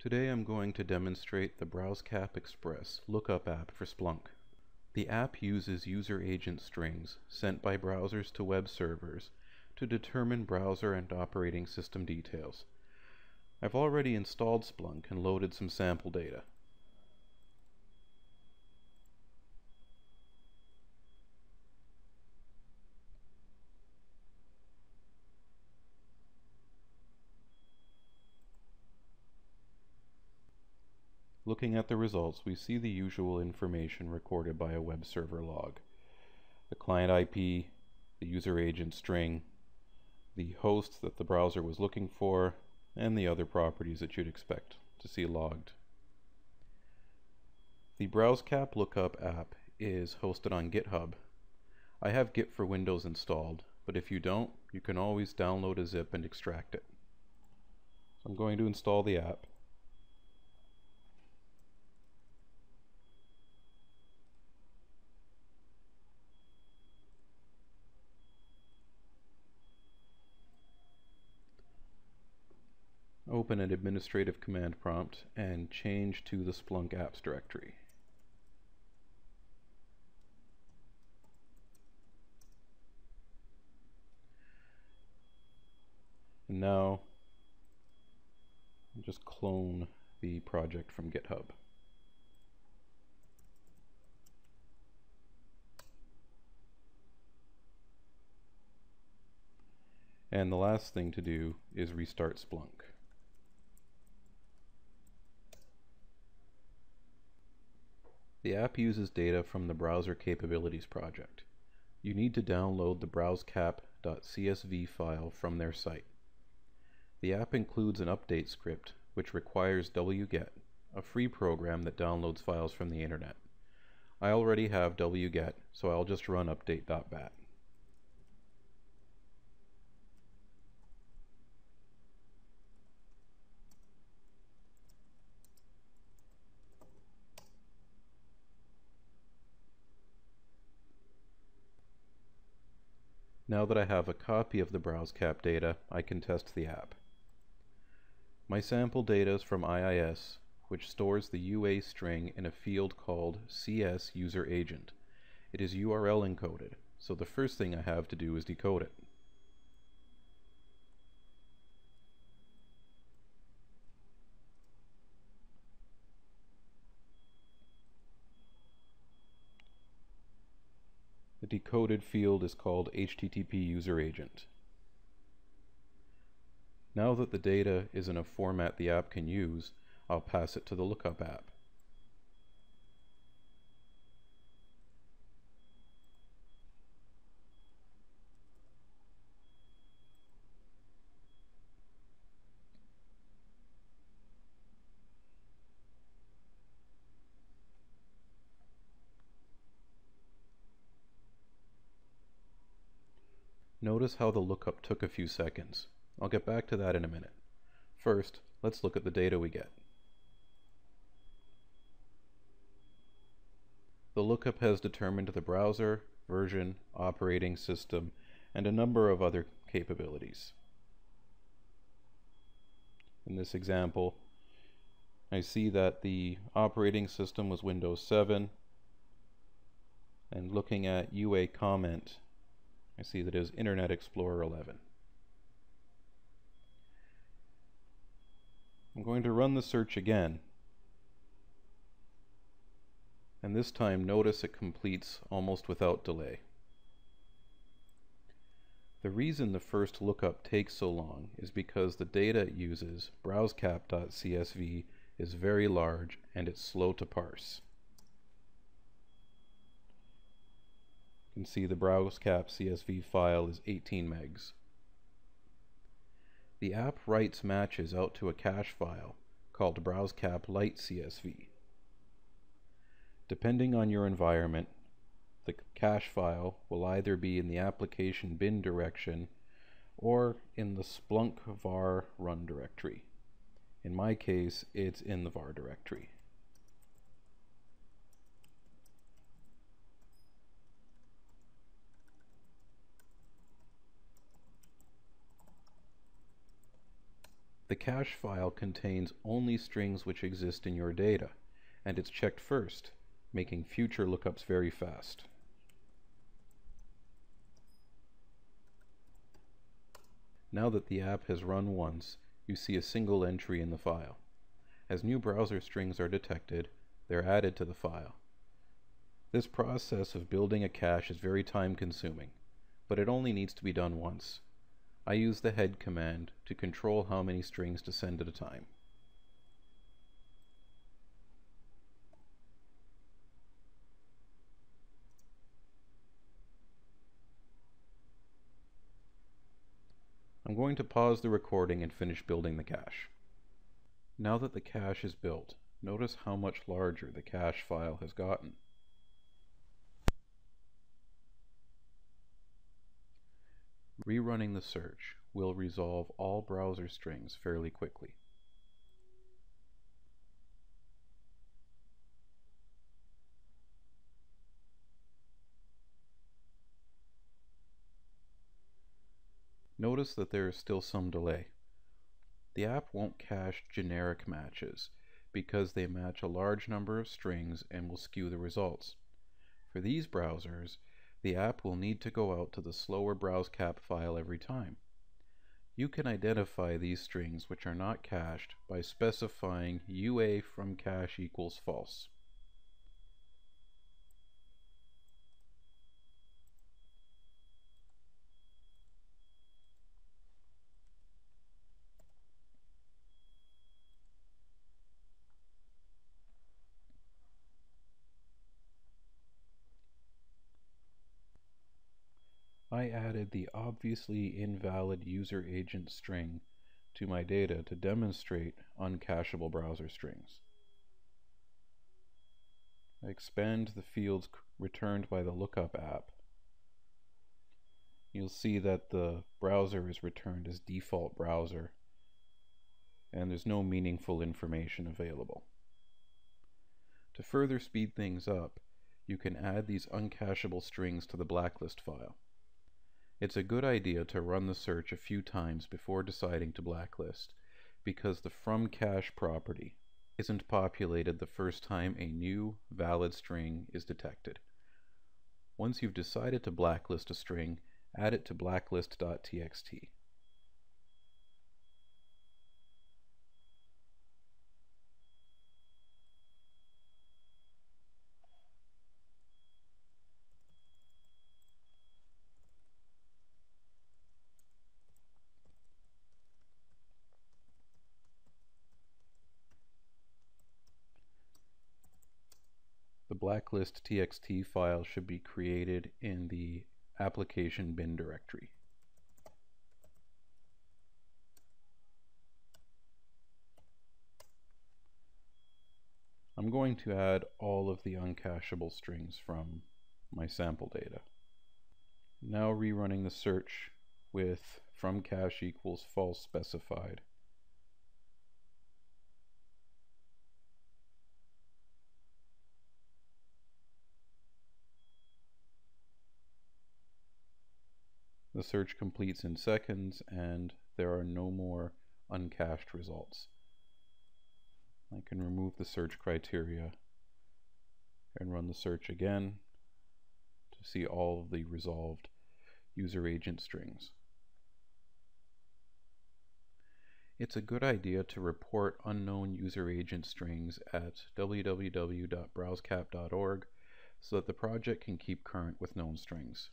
Today I'm going to demonstrate the BrowseCap Express Lookup App for Splunk. The app uses user agent strings sent by browsers to web servers to determine browser and operating system details. I've already installed Splunk and loaded some sample data. Looking at the results, we see the usual information recorded by a web server log. The client IP, the user agent string, the host that the browser was looking for, and the other properties that you'd expect to see logged. The BrowseCap Lookup app is hosted on GitHub. I have Git for Windows installed, but if you don't, you can always download a zip and extract it. So I'm going to install the app. Open an administrative command prompt and change to the Splunk apps directory. And now just clone the project from GitHub. And the last thing to do is restart Splunk. The app uses data from the Browser Capabilities project. You need to download the browsecap.csv file from their site. The app includes an update script which requires wget, a free program that downloads files from the internet. I already have wget, so I'll just run update.bat. Now that I have a copy of the BrowseCap data, I can test the app. My sample data is from IIS, which stores the UA string in a field called CS user agent. It is URL encoded, so the first thing I have to do is decode it. The decoded field is called HTTP user agent. Now that the data is in a format the app can use, I'll pass it to the Lookup app. Notice how the lookup took a few seconds. I'll get back to that in a minute. First, let's look at the data we get. The lookup has determined the browser, version, operating system, and a number of other capabilities. In this example, I see that the operating system was Windows 7, and looking at UA comment, I see that it is Internet Explorer 11. I'm going to run the search again, and this time notice it completes almost without delay. The reason the first lookup takes so long is because the data it uses, browsecap.csv, is very large and it's slow to parse. You can see the BrowseCap CSV file is 18 megs. The app writes matches out to a cache file called BrowseCap Lite CSV. Depending on your environment, the cache file will either be in the application bin direction or in the Splunk var run directory. In my case, it's in the var directory. The cache file contains only strings which exist in your data, and it's checked first, making future lookups very fast. Now that the app has run once, you see a single entry in the file. As new browser strings are detected, they're added to the file. This process of building a cache is very time-consuming, but it only needs to be done once. I use the head command to control how many strings to send at a time. I'm going to pause the recording and finish building the cache. Now that the cache is built, notice how much larger the cache file has gotten. Rerunning the search will resolve all browser strings fairly quickly. Notice that there is still some delay. The app won't cache generic matches because they match a large number of strings and will skew the results. For these browsers, the app will need to go out to the slower browsecap file every time. You can identify these strings which are not cached by specifying UA from cache equals false. I added the obviously invalid user agent string to my data to demonstrate uncacheable browser strings. I expand the fields returned by the Lookup App. You'll see that the browser is returned as default browser, and there's no meaningful information available. To further speed things up, you can add these uncacheable strings to the blacklist file. It's a good idea to run the search a few times before deciding to blacklist, because the from cache property isn't populated the first time a new valid string is detected. Once you've decided to blacklist a string, add it to blacklist.txt. The blacklist.txt file should be created in the application bin directory. I'm going to add all of the uncacheable strings from my sample data. Now rerunning the search with from cache equals false specified. The search completes in seconds and there are no more uncached results. I can remove the search criteria and run the search again to see all of the resolved user agent strings. It's a good idea to report unknown user agent strings at www.browsecap.org so that the project can keep current with known strings.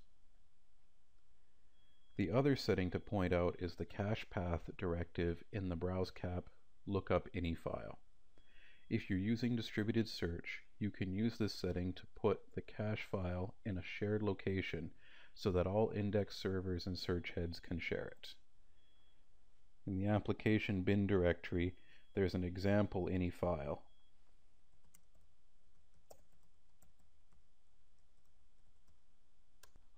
The other setting to point out is the cache path directive in the browsecap lookup ini file. If you're using distributed search, you can use this setting to put the cache file in a shared location so that all index servers and search heads can share it. In the application bin directory, there's an example ini file.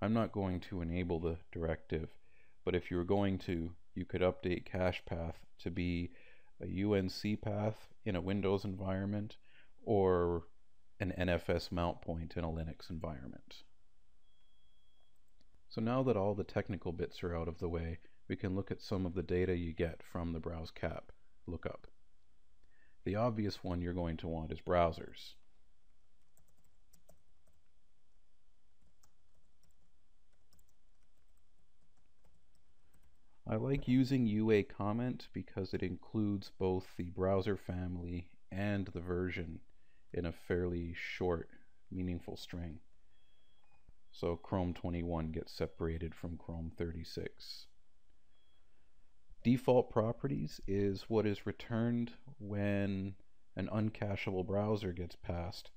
I'm not going to enable the directive, but if you were going to, you could update cache path to be a UNC path in a Windows environment or an NFS mount point in a Linux environment. So now that all the technical bits are out of the way, we can look at some of the data you get from the browse cap lookup. The obvious one you're going to want is browsers. I like using UA comment because it includes both the browser family and the version in a fairly short, meaningful string. So Chrome 21 gets separated from Chrome 36. Default properties is what is returned when an uncacheable browser gets passed.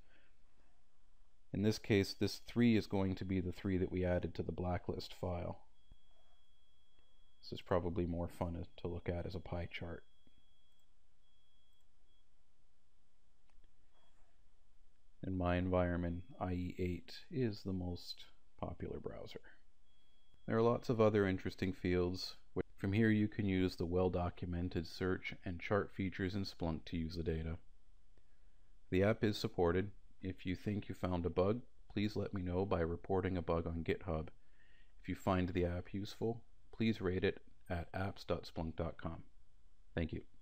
In this case, this 3 is going to be the 3 that we added to the blacklist file. This is probably more fun to look at as a pie chart. In my environment, IE8 is the most popular browser. There are lots of other interesting fields. From here you can use the well-documented search and chart features in Splunk to use the data. The app is supported. If you think you found a bug, please let me know by reporting a bug on GitHub. If you find the app useful, please rate it at apps.splunk.com. Thank you.